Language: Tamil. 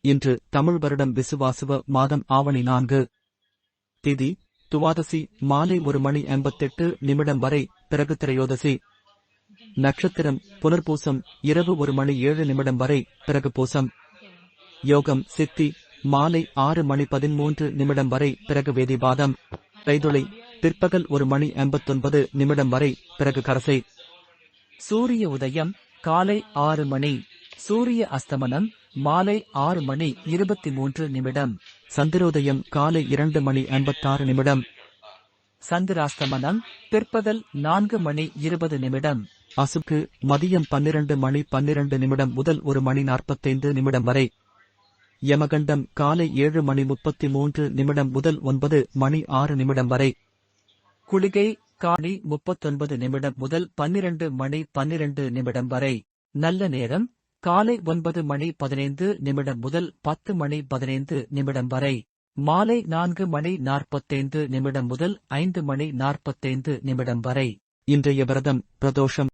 இன்று தமிழ் வருடம் விசுவாசுவ மாதம் ஆவணி 4. திதி துவாதசி மாலை 1:58 வரை, பிறகு திரையோதசி. நட்சத்திரம் புனர்பூசம் இரவு 1:07 வரை, பிறகு பூசம். யோகம் சித்தி மாலை 6:13 வரை, பிறகு வேதிபாதம். கைதுளை பிற்பகல் 1:89 வரை, பிறகு கரசை. சூரிய உதயம் காலை 6 மணி. சூரிய அஸ்தமனம் மாலை 6:23. சந்திரோதயம் காலை 2:56. சந்திராஸ்தமனம் பிற்பகல் 4:20. அசுக்கு மதியம் 12:12 முதல் 1:45 வரை. யமகண்டம் காலை 7:33 முதல் 9:06 வரை. குளிகை காலை 39 முதல் 12:12 வரை. நல்ல நேரம் காலை 9:15 முதல் 10:15 வரை. மாலை 4:45 முதல் 5:45 வரை. இன்றைய விரதம் பிரதோஷம்.